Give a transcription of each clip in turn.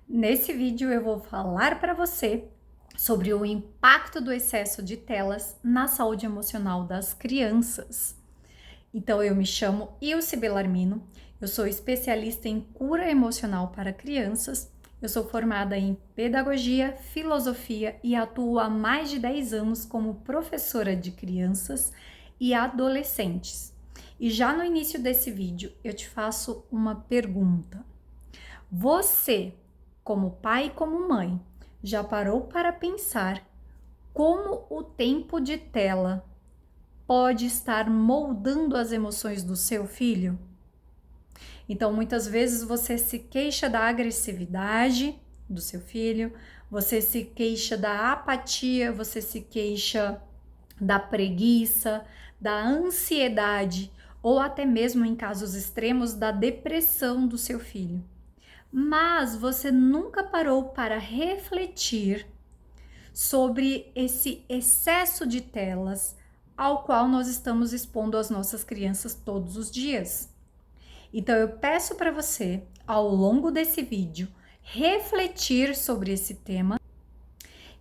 Nesse vídeo eu vou falar para você sobre o impacto do excesso de telas na saúde emocional das crianças. Então eu me chamo Ilse Bellarmino, eu sou especialista em cura emocional para crianças, eu sou formada em pedagogia, filosofia e atuo há mais de 10 anos como professora de crianças e adolescentes. E já no início desse vídeo eu te faço uma pergunta. Você, como pai e como mãe, já parou para pensar como o tempo de tela pode estar moldando as emoções do seu filho? Então, muitas vezes você se queixa da agressividade do seu filho, você se queixa da apatia, você se queixa da preguiça, da ansiedade ou até mesmo em casos extremos da depressão do seu filho. Mas você nunca parou para refletir sobre esse excesso de telas ao qual nós estamos expondo as nossas crianças todos os dias. Então eu peço para você, ao longo desse vídeo, refletir sobre esse tema.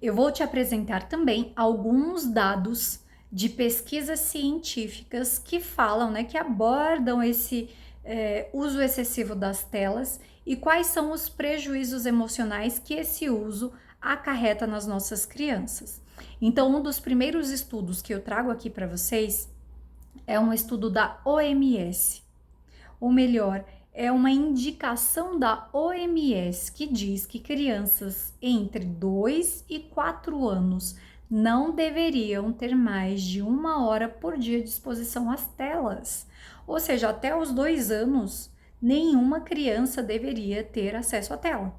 Eu vou te apresentar também alguns dados de pesquisas científicas que falam, que abordam esse uso excessivo das telas e quais são os prejuízos emocionais que esse uso acarreta nas nossas crianças. Então, um dos primeiros estudos que eu trago aqui para vocês é um estudo da OMS, ou melhor, é uma indicação da OMS que diz que crianças entre 2 e 4 anos não deveriam ter mais de 1 hora por dia de exposição às telas. Ou seja, até os 2 anos, nenhuma criança deveria ter acesso à tela.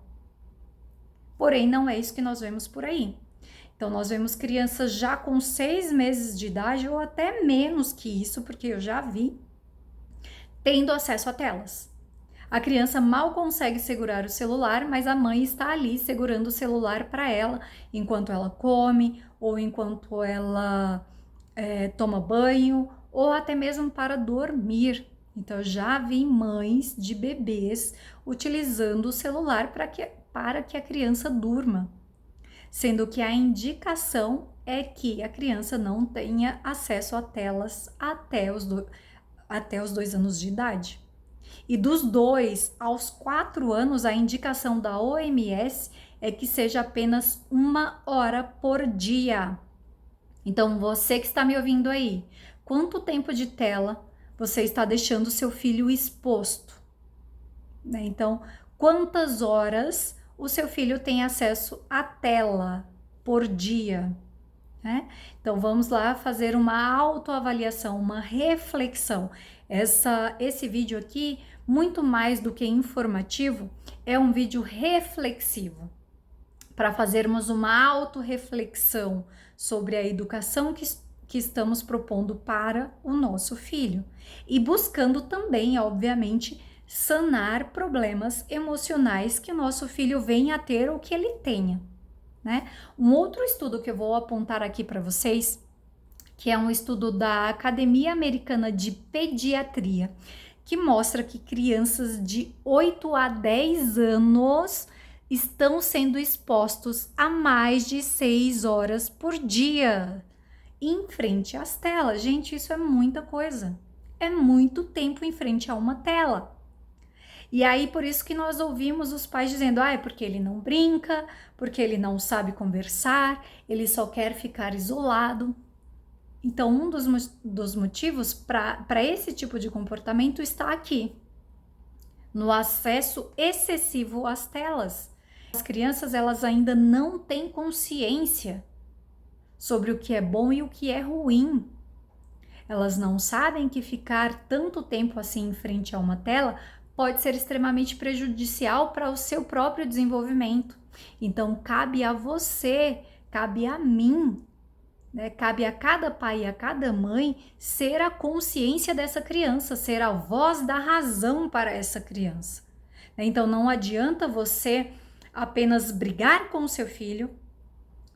Porém, não é isso que nós vemos por aí. Então, nós vemos crianças já com 6 meses de idade ou até menos que isso, porque eu já vi, tendo acesso a telas. A criança mal consegue segurar o celular, mas a mãe está ali segurando o celular para ela enquanto ela come ou enquanto ela toma banho ou até mesmo para dormir. Então, eu já vi mães de bebês utilizando o celular para que a criança durma, sendo que a indicação é que a criança não tenha acesso a telas até os 2 anos de idade. E dos 2 aos 4 anos, a indicação da OMS é que seja apenas 1 hora por dia. Então, você que está me ouvindo aí, quanto tempo de tela você está deixando seu filho exposto? Então, quantas horas o seu filho tem acesso à tela por dia? Então, vamos lá fazer uma autoavaliação, uma reflexão. Esse vídeo aqui, muito mais do que informativo, é um vídeo reflexivo para fazermos uma autorreflexão sobre a educação que estamos propondo para o nosso filho e buscando também, obviamente, sanar problemas emocionais que o nosso filho venha a ter ou que ele tenha. Um outro estudo que eu vou apontar aqui para vocês, que é um estudo da Academia Americana de Pediatria, que mostra que crianças de 8 a 10 anos estão sendo expostos a mais de 6 horas por dia em frente às telas. Gente, isso é muita coisa. É muito tempo em frente a uma tela. E aí, por isso que nós ouvimos os pais dizendo, é porque ele não brinca, porque ele não sabe conversar, ele só quer ficar isolado. Então, um dos motivos para esse tipo de comportamento está aqui, no acesso excessivo às telas. As crianças, elas ainda não têm consciência sobre o que é bom e o que é ruim. Elas não sabem que ficar tanto tempo assim em frente a uma tela pode ser extremamente prejudicial para o seu próprio desenvolvimento. Então, cabe a você, cabe a mim, cabe a cada pai e a cada mãe ser a consciência dessa criança, ser a voz da razão para essa criança. Então, não adianta você apenas brigar com o seu filho,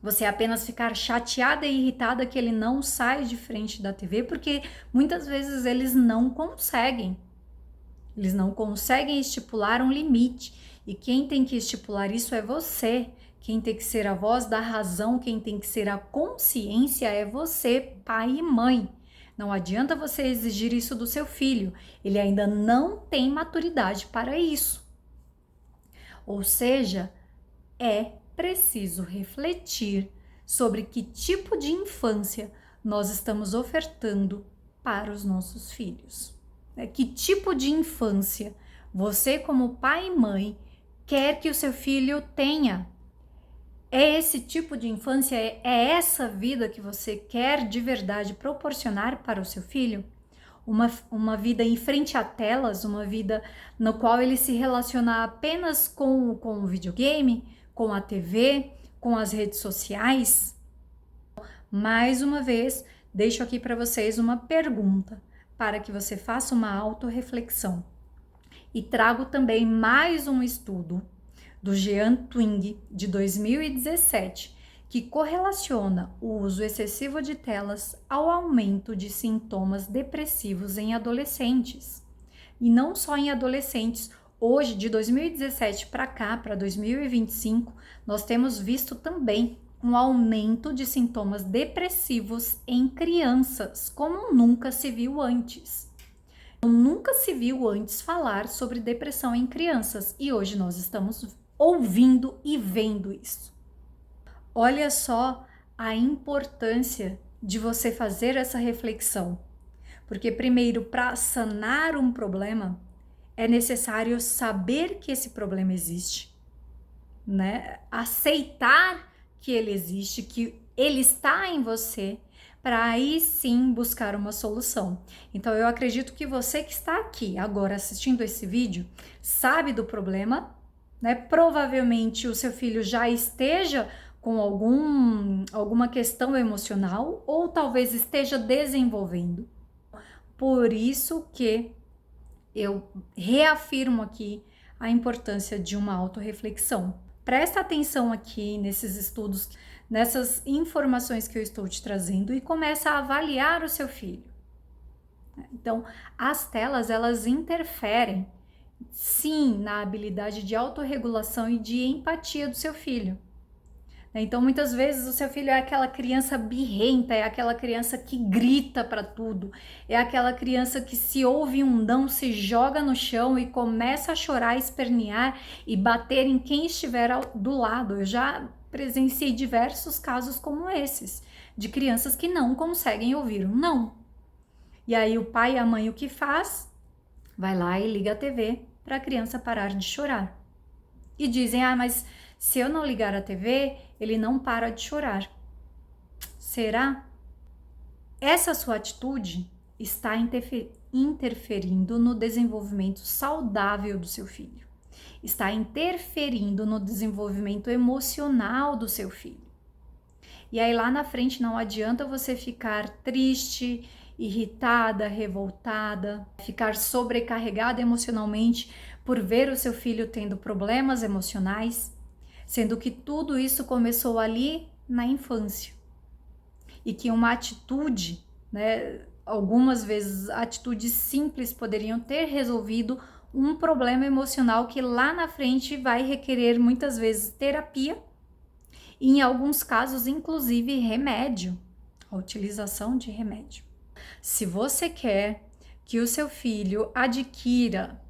você apenas ficar chateada e irritada que ele não sai de frente da TV, porque muitas vezes eles não conseguem estipular um limite. E quem tem que estipular isso é você. Quem tem que ser a voz da razão, quem tem que ser a consciência é você, pai e mãe. Não adianta você exigir isso do seu filho, ele ainda não tem maturidade para isso. Ou seja, é preciso refletir sobre que tipo de infância nós estamos ofertando para os nossos filhos. Que tipo de infância você, como pai e mãe, quer que o seu filho tenha? É esse tipo de infância, é essa vida que você quer de verdade proporcionar para o seu filho? Uma vida em frente a telas, uma vida no qual ele se relaciona apenas com o videogame, com a TV, com as redes sociais? Mais uma vez, deixo aqui para vocês uma pergunta para que você faça uma autorreflexão. E trago também mais um estudo do Jean Twenge, de 2017, que correlaciona o uso excessivo de telas ao aumento de sintomas depressivos em adolescentes. E não só em adolescentes, hoje, de 2017 para cá, para 2025, nós temos visto também um aumento de sintomas depressivos em crianças, como nunca se viu antes. Nunca se viu antes falar sobre depressão em crianças e hoje nós estamos ouvindo e vendo isso. Olha só a importância de você fazer essa reflexão, porque primeiro, para sanar um problema, é necessário saber que esse problema existe, né? Aceitar que ele existe, que ele está em você, para aí sim buscar uma solução. Então eu acredito que você que está aqui agora assistindo esse vídeo sabe do problema, né? Provavelmente o seu filho já esteja com alguma questão emocional ou talvez esteja desenvolvendo. Por isso que eu reafirmo aqui a importância de uma autorreflexão. Presta atenção aqui nesses estudos, nessas informações que eu estou te trazendo e começa a avaliar o seu filho. Então, as telas, elas interferem, sim, na habilidade de autorregulação e de empatia do seu filho. Então, muitas vezes o seu filho é aquela criança birrenta, é aquela criança que grita para tudo, é aquela criança que se ouve um não, se joga no chão e começa a chorar, espernear e bater em quem estiver do lado. Eu já presenciei diversos casos como esses, de crianças que não conseguem ouvir um não. E aí o pai e a mãe o que faz? Vai lá e liga a TV para a criança parar de chorar. E dizem, mas se eu não ligar a TV, ele não para de chorar. Será? Essa sua atitude está interferindo no desenvolvimento saudável do seu filho. Está interferindo no desenvolvimento emocional do seu filho. E aí lá na frente não adianta você ficar triste, irritada, revoltada, ficar sobrecarregada emocionalmente por ver o seu filho tendo problemas emocionais, sendo que tudo isso começou ali na infância. E que uma atitude, né, algumas vezes atitudes simples poderiam ter resolvido um problema emocional que lá na frente vai requerer muitas vezes terapia e em alguns casos inclusive remédio, a utilização de remédio. Se você quer que o seu filho adquira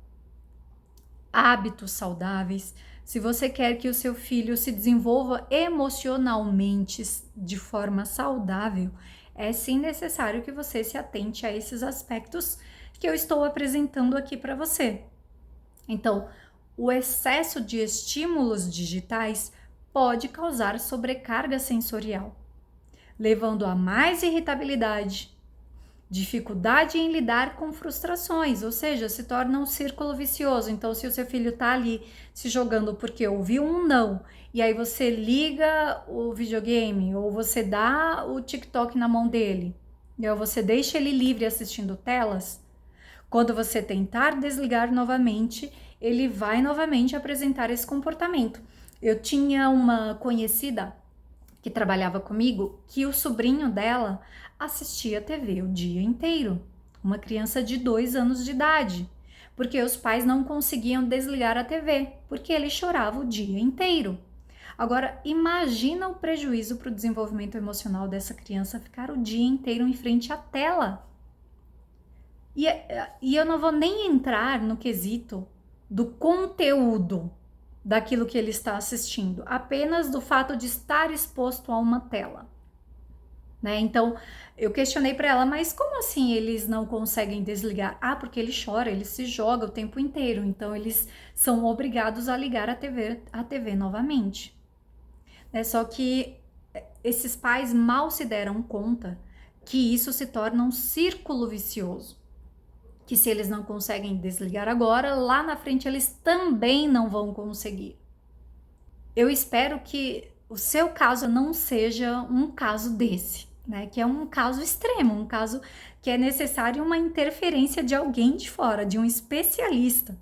hábitos saudáveis, se você quer que o seu filho se desenvolva emocionalmente de forma saudável, é sim necessário que você se atente a esses aspectos que eu estou apresentando aqui para você. Então, o excesso de estímulos digitais pode causar sobrecarga sensorial, levando a mais irritabilidade, dificuldade em lidar com frustrações, ou seja, se torna um círculo vicioso. Então, se o seu filho tá ali se jogando porque ouviu um não, e aí você liga o videogame, ou você dá o TikTok na mão dele, e aí você deixa ele livre assistindo telas, quando você tentar desligar novamente, ele vai novamente apresentar esse comportamento. Eu tinha uma conhecida que trabalhava comigo, que o sobrinho dela assistia TV o dia inteiro. Uma criança de 2 anos de idade. porque os pais não conseguiam desligar a TV, porque ele chorava o dia inteiro. Agora, imagina o prejuízo para o desenvolvimento emocional dessa criança ficar o dia inteiro em frente à tela. E eu não vou nem entrar no quesito do conteúdo daquilo que ele está assistindo, apenas do fato de estar exposto a uma tela. Né? Então, eu questionei para ela, mas como assim eles não conseguem desligar? Ah, porque ele chora, ele se joga o tempo inteiro, então eles são obrigados a ligar a TV novamente. Só que esses pais mal se deram conta que isso se torna um círculo vicioso. Que se eles não conseguem desligar agora, lá na frente eles também não vão conseguir. Eu espero que o seu caso não seja um caso desse, né? Que é um caso extremo, um caso que é necessário uma interferência de alguém de fora, de um especialista,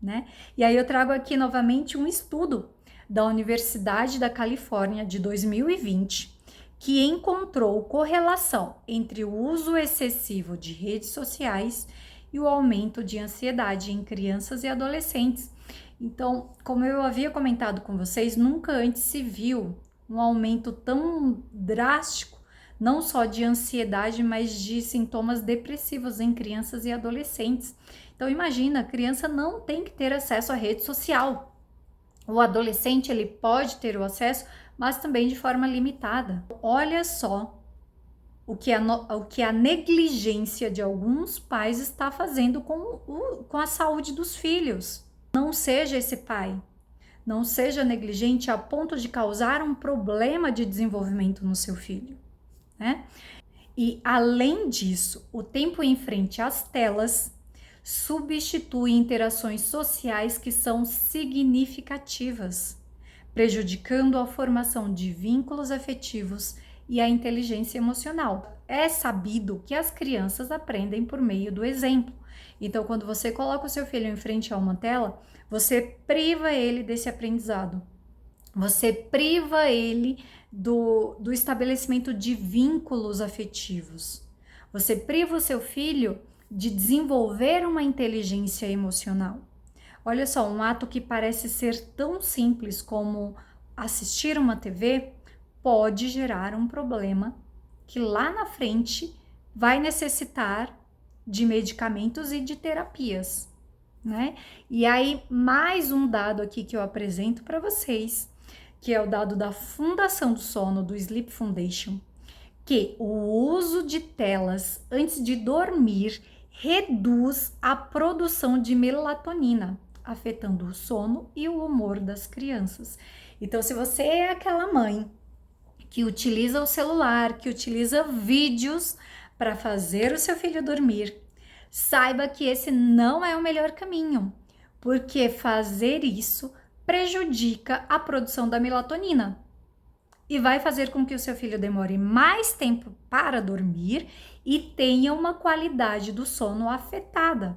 né? E aí eu trago aqui novamente um estudo da Universidade da Califórnia de 2020, que encontrou correlação entre o uso excessivo de redes sociais e o aumento de ansiedade em crianças e adolescentes. Então, como eu havia comentado com vocês, nunca antes se viu um aumento tão drástico, não só de ansiedade, mas de sintomas depressivos em crianças e adolescentes. Então, imagina, a criança não tem que ter acesso à rede social. O adolescente, ele pode ter o acesso, mas também de forma limitada. Olha só o que a negligência de alguns pais está fazendo com a saúde dos filhos. Não seja esse pai, não seja negligente a ponto de causar um problema de desenvolvimento no seu filho, né? E além disso, o tempo em frente às telas substitui interações sociais que são significativas, prejudicando a formação de vínculos afetivos e a inteligência emocional. É sabido que as crianças aprendem por meio do exemplo. Então, quando você coloca o seu filho em frente a uma tela, você priva ele desse aprendizado. Você priva ele do estabelecimento de vínculos afetivos. Você priva o seu filho de desenvolver uma inteligência emocional. Olha só, um ato que parece ser tão simples como assistir uma TV pode gerar um problema que lá na frente vai necessitar de medicamentos e de terapias, né? E aí, mais um dado aqui que eu apresento para vocês, que é o dado da Fundação do Sono, do Sleep Foundation, que o uso de telas antes de dormir reduz a produção de melatonina, afetando o sono e o humor das crianças. Então, se você é aquela mãe que utiliza o celular, que utiliza vídeos para fazer o seu filho dormir, saiba que esse não é o melhor caminho, porque fazer isso prejudica a produção da melatonina e vai fazer com que o seu filho demore mais tempo para dormir e tenha uma qualidade do sono afetada.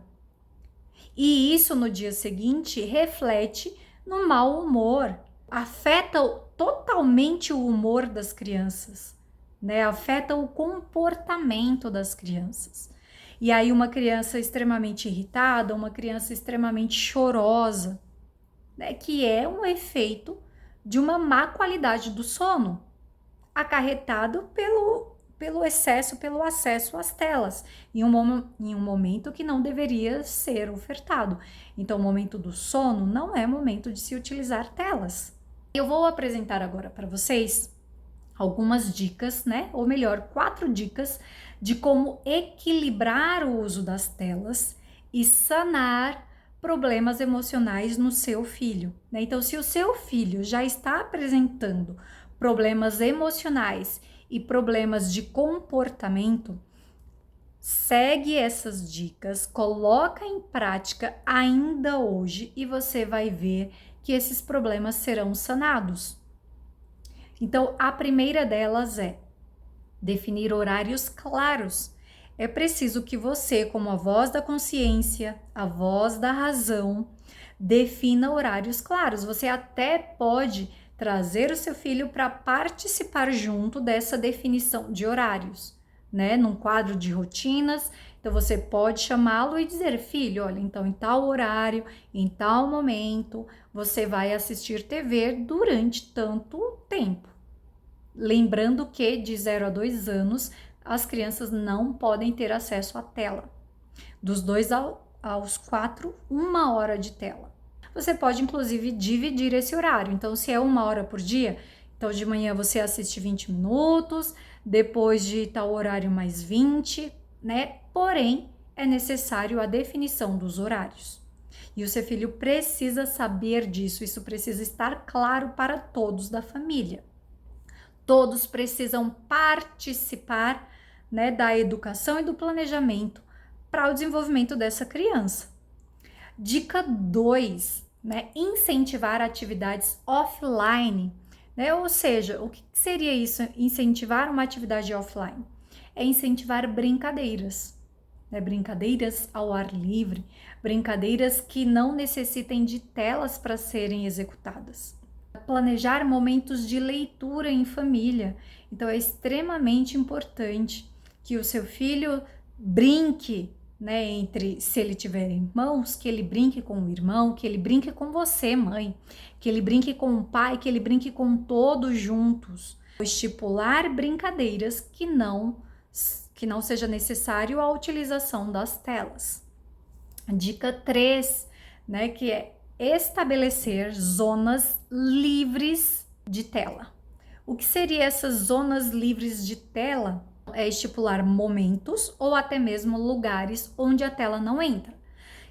E isso no dia seguinte reflete no mau humor, afeta totalmente o humor das crianças, né? Afeta o comportamento das crianças. E aí uma criança extremamente irritada, uma criança extremamente chorosa, né? Que é um efeito de uma má qualidade do sono, acarretado pelo excesso, pelo acesso às telas, em um momento que não deveria ser ofertado. Então, o momento do sono não é momento de se utilizar telas. Eu vou apresentar agora para vocês algumas dicas, né? Ou melhor, 4 dicas de como equilibrar o uso das telas e sanar problemas emocionais no seu filho, né? Então, se o seu filho já está apresentando problemas emocionais e problemas de comportamento, segue essas dicas, coloca em prática ainda hoje e você vai ver que esses problemas serão sanados. Então, a primeira delas é definir horários claros. É preciso que você, como a voz da consciência, a voz da razão, defina horários claros. Você até pode trazer o seu filho para participar junto dessa definição de horários, né? Num quadro de rotinas Então você pode chamá-lo e dizer: filho, olha, então em tal horário, em tal momento, você vai assistir TV durante tanto tempo. Lembrando que de 0 a 2 anos as crianças não podem ter acesso à tela. Dos 2 aos 4, 1 hora de tela. Você pode inclusive dividir esse horário. Então, se é 1 hora por dia, então de manhã você assiste 20 minutos, depois de tal horário mais 20, né? Porém, é necessário a definição dos horários. E o seu filho precisa saber disso, isso precisa estar claro para todos da família. Todos precisam participar, né, da educação e do planejamento para o desenvolvimento dessa criança. Dica 2, né, incentivar atividades offline, né? Ou seja, o que seria isso, incentivar uma atividade offline? É incentivar brincadeiras, né? Brincadeiras ao ar livre, brincadeiras que não necessitem de telas para serem executadas. Planejar momentos de leitura em família. Então é extremamente importante que o seu filho brinque, né, se ele tiver irmãos, que ele brinque com o irmão, que ele brinque com você, mãe, que ele brinque com o pai, que ele brinque com todos juntos. Estipular brincadeiras que não seja necessário a utilização das telas. Dica 3, né, que é estabelecer zonas livres de tela. O que seriam essas zonas livres de tela? É estipular momentos ou até mesmo lugares onde a tela não entra.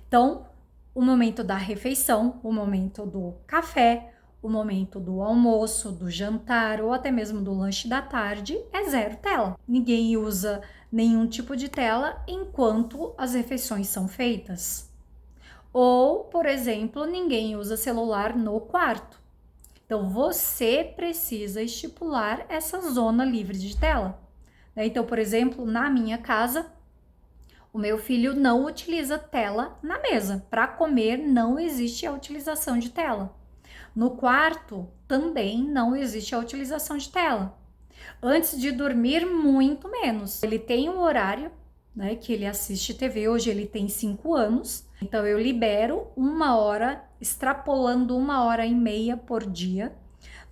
Então, o momento da refeição, o momento do café, o momento do almoço, do jantar ou até mesmo do lanche da tarde é zero tela. Ninguém usa nenhum tipo de tela enquanto as refeições são feitas. Ou, por exemplo, ninguém usa celular no quarto. Então, você precisa estipular essa zona livre de tela. Então, por exemplo, na minha casa, o meu filho não utiliza tela na mesa. Para comer, não existe a utilização de tela. No quarto, também não existe a utilização de tela. Antes de dormir, muito menos. Ele tem um horário, né, que ele assiste TV. Hoje ele tem 5 anos. Então, eu libero 1 hora, extrapolando 1 hora e meia por dia,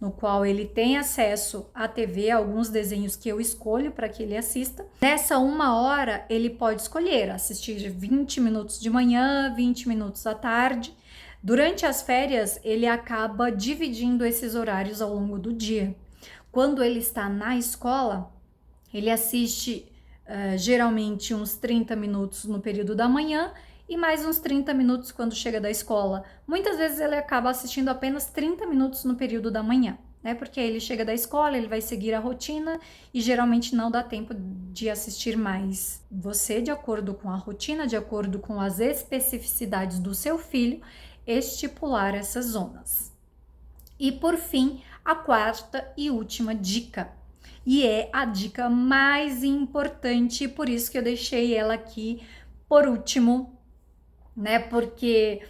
no qual ele tem acesso à TV, alguns desenhos que eu escolho para que ele assista. Nessa 1 hora, ele pode escolher assistir 20 minutos de manhã, 20 minutos à tarde. Durante as férias, ele acaba dividindo esses horários ao longo do dia. Quando ele está na escola, ele assiste geralmente uns 30 minutos no período da manhã e mais uns 30 minutos quando chega da escola. Muitas vezes ele acaba assistindo apenas 30 minutos no período da manhã, né? Porque ele chega da escola, ele vai seguir a rotina e geralmente não dá tempo de assistir mais. Você, de acordo com a rotina, de acordo com as especificidades do seu filho, estipular essas zonas. E por fim, a 4ª e última dica. E é a dica mais importante, por isso que eu deixei ela aqui por último, né? Porque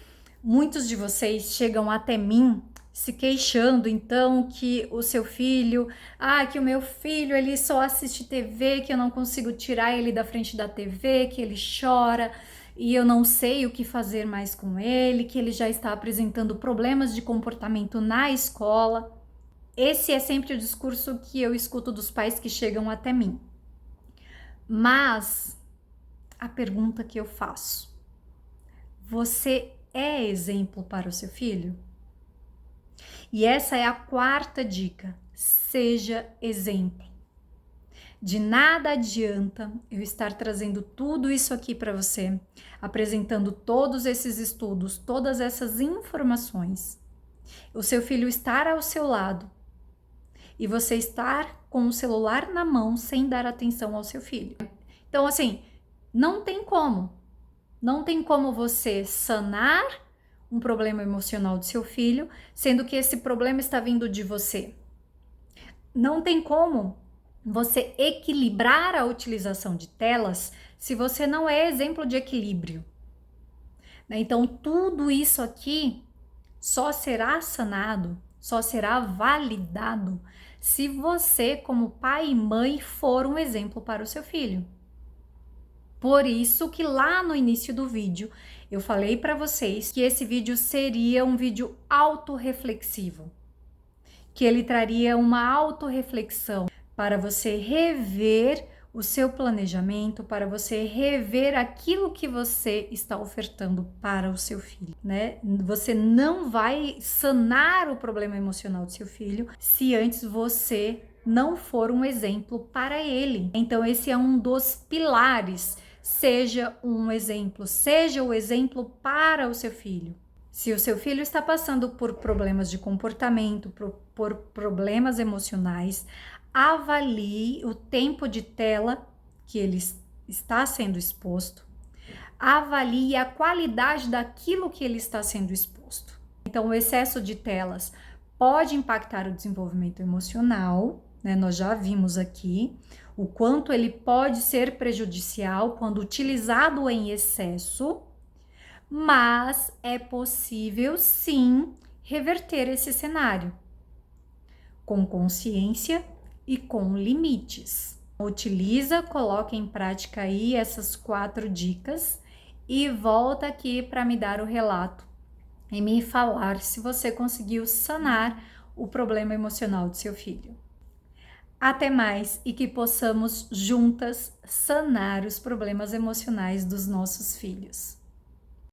muitos de vocês chegam até mim se queixando, então, que o seu filho, que o meu filho, ele só assiste TV, que eu não consigo tirar ele da frente da TV, que ele chora e eu não sei o que fazer mais com ele, que ele já está apresentando problemas de comportamento na escola. Esse é sempre o discurso que eu escuto dos pais que chegam até mim. Mas a pergunta que eu faço: você é exemplo para o seu filho? E essa é a 4ª dica: seja exemplo. De nada adianta eu estar trazendo tudo isso aqui para você, apresentando todos esses estudos, todas essas informações, o seu filho estar ao seu lado e você estar com o celular na mão sem dar atenção ao seu filho. Então, assim, não tem como você sanar um problema emocional do seu filho, sendo que esse problema está vindo de você. Não tem como você equilibrar a utilização de telas se você não é exemplo de equilíbrio. Então, tudo isso aqui só será sanado, só será validado se você, como pai e mãe, for um exemplo para o seu filho. Por isso que lá no início do vídeo eu falei para vocês que esse vídeo seria um vídeo autorreflexivo, que ele traria uma autorreflexão para você rever o seu planejamento, para você rever aquilo que você está ofertando para o seu filho, né? Você não vai sanar o problema emocional do seu filho se antes você não for um exemplo para ele. Então esse é um dos pilares. Seja um exemplo, seja o exemplo para o seu filho. Se o seu filho está passando por problemas de comportamento, por problemas emocionais, avalie o tempo de tela que ele está sendo exposto, avalie a qualidade daquilo que ele está sendo exposto. Então, o excesso de telas pode impactar o desenvolvimento emocional, né? Nós já vimos aqui o quanto ele pode ser prejudicial quando utilizado em excesso, mas é possível sim reverter esse cenário com consciência e com limites. Utiliza, coloca em prática aí essas 4 dicas e volta aqui para me dar o relato e me falar se você conseguiu sanar o problema emocional do seu filho. Até mais e que possamos juntas sanar os problemas emocionais dos nossos filhos.